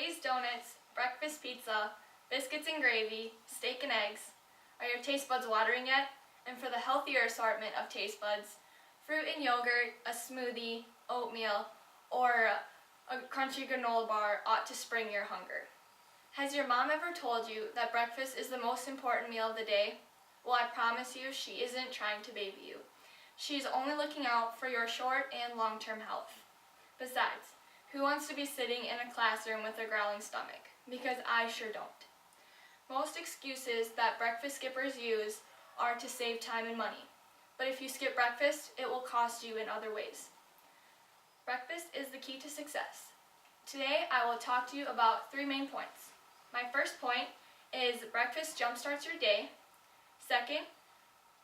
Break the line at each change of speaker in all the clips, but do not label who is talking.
glazed donuts, breakfast pizza, biscuits and gravy, steak and eggs. Are your taste buds watering yet? And for the healthier assortment of taste buds, fruit and yogurt, a smoothie, oatmeal, or a crunchy granola bar ought to spring your hunger. Has your mom ever told you that breakfast is the most important meal of the day? Well, I promise you she isn't trying to baby you. She's only looking out for your short and long-term health. Besides, who wants to be sitting in a classroom with a growling stomach? Because I sure don't. Most excuses that breakfast skippers use are to save time and money. But if you skip breakfast, it will cost you in other ways. Breakfast is the key to success. Today, I will talk to you about 3 main points. My first point is breakfast jumpstarts your day. Second,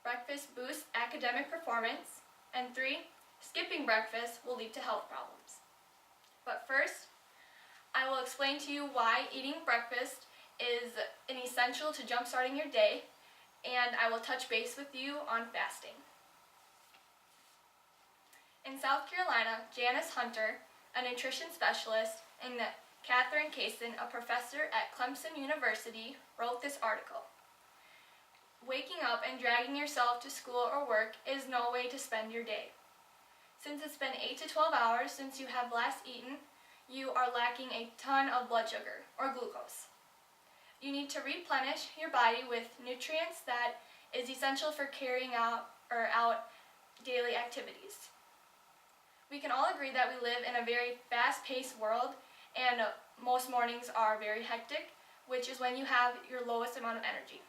breakfast boosts academic performance. And 3, skipping breakfast will lead to health problems. But first, I will explain to you why eating breakfast is an essential to jumpstarting your day, and I will touch base with you on fasting. In South Carolina, Janice Hunter, a nutrition specialist, and Catherine Kaysen, a professor at Clemson University, wrote this article. Waking up and dragging yourself to school or work is no way to spend your day. Since it's been 8 to 12 hours since you have last eaten, you are lacking a ton of blood sugar, or glucose. You need to replenish your body with nutrients that is essential for carrying out daily activities. We can all agree that we live in a very fast-paced world, and most mornings are very hectic, which is when you have your lowest amount of energy.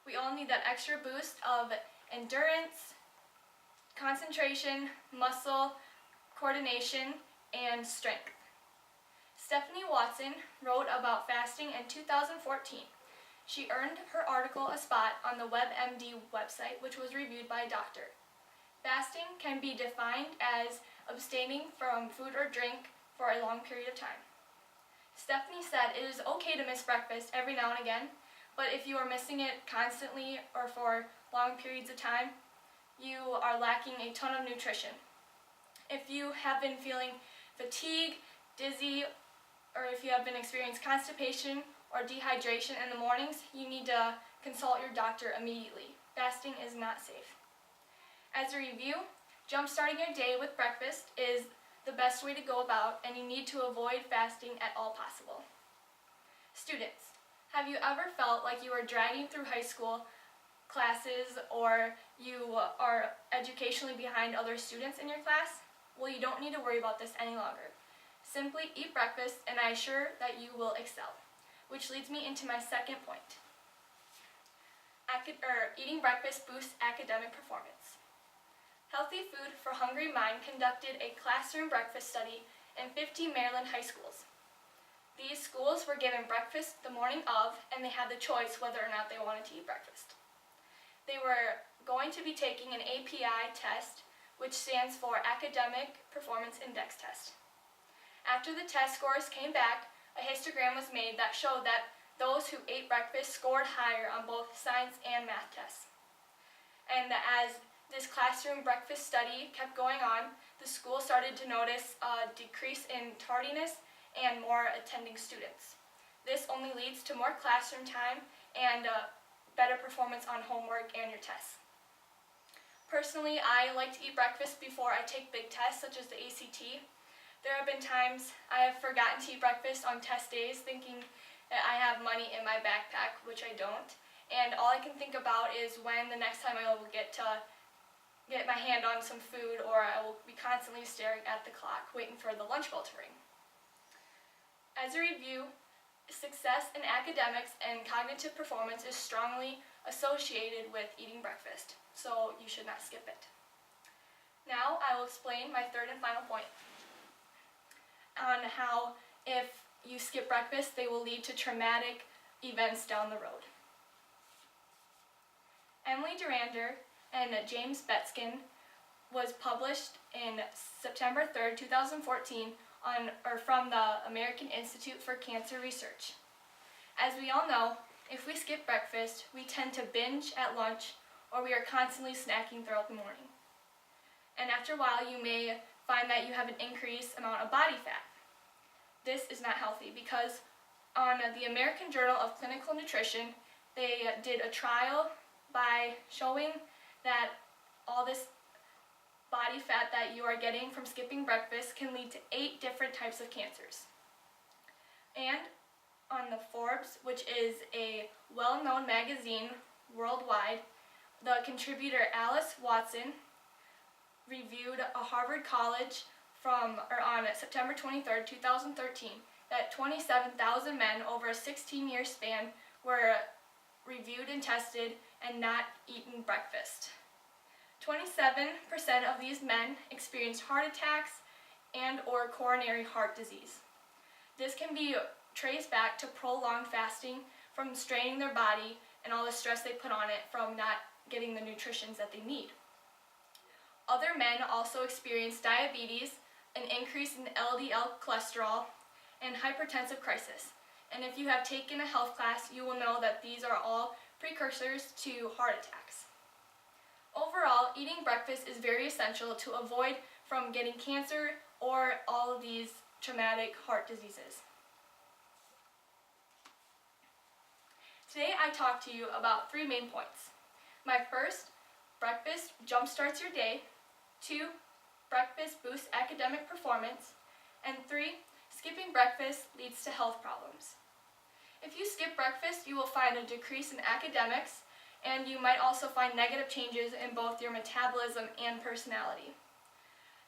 We all need that extra boost of endurance, concentration, muscle, coordination, and strength. Stephanie Watson wrote about fasting in 2014. She earned her article a spot on the WebMD website, which was reviewed by a doctor. Fasting can be defined as abstaining from food or drink for a long period of time. Stephanie said it is okay to miss breakfast every now and again, but if you are missing it constantly or for long periods of time, you are lacking a ton of nutrition. If you have been feeling fatigue, dizzy, or if you have been experiencing constipation or dehydration in the mornings, you need to consult your doctor immediately. Fasting is not safe. As a review, jump-starting your day with breakfast is the best way to go about, and you need to avoid fasting at all possible. Students, have you ever felt like you are dragging through high school classes or you are educationally behind other students in your class? Well, you don't need to worry about this any longer. Simply eat breakfast and I assure that you will excel. Which leads me into my second point. Eating breakfast boosts academic performance. Healthy Food for Hungry Mind conducted a classroom breakfast study in 50 Maryland high schools. These schools were given breakfast the morning of, and they had the choice whether or not they wanted to eat breakfast. They were going to be taking an API test, which stands for Academic Performance Index Test. After the test scores came back, a histogram was made that showed that those who ate breakfast scored higher on both science and math tests. And as this classroom breakfast study kept going on, the school started to notice a decrease in tardiness and more attending students. This only leads to more classroom time and better performance on homework and your tests. Personally, I like to eat breakfast before I take big tests such as the ACT. There have been times I have forgotten to eat breakfast on test days thinking that I have money in my backpack, which I don't. And all I can think about is when the next time I will get my hand on some food, or I will be constantly staring at the clock waiting for the lunch bell to ring. As a review, success in academics and cognitive performance is strongly associated with eating breakfast, so you should not skip it. Now I will explain my third and final point on how if you skip breakfast, they will lead to traumatic events down the road. Emily Durander and James Betskin was published in September 3rd, 2014 from the American Institute for Cancer Research. As we all know, if we skip breakfast, we tend to binge at lunch or we are constantly snacking throughout the morning. And after a while, you may find that you have an increased amount of body fat. this is not healthy because on the American Journal of Clinical Nutrition, they did a trial by showing that all this body fat that you are getting from skipping breakfast can lead to 8 different types of cancers. And on the Forbes, which is a well-known magazine worldwide, the contributor Alice Watson reviewed a Harvard College on September 23, 2013, that 27,000 men over a 16-year span were reviewed and tested and not eaten breakfast. 27% of these men experienced heart attacks and or coronary heart disease. This can be traced back to prolonged fasting from straining their body and all the stress they put on it from not getting the nutrition that they need. Other men also experience diabetes, an increase in LDL cholesterol, and hypertensive crisis. And if you have taken a health class, you will know that these are all precursors to heart attacks. Overall, eating breakfast is very essential to avoid from getting cancer or all of these traumatic heart diseases. Today I talked to you about 3 main points. My first, breakfast jumpstarts your day. 2, breakfast boosts academic performance. And 3, skipping breakfast leads to health problems. If you skip breakfast, you will find a decrease in academics, and you might also find negative changes in both your metabolism and personality.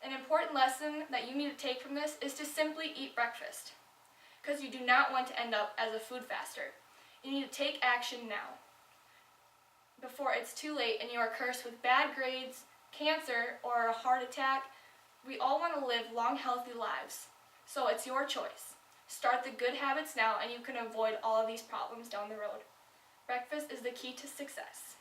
An important lesson that you need to take from this is to simply eat breakfast, because you do not want to end up as a food faster. You need to take action now, before it's too late and you are cursed with bad grades, cancer, or a heart attack. We all want to live long, healthy lives, so it's your choice. Start the good habits now and you can avoid all of these problems down the road. Breakfast is the key to success.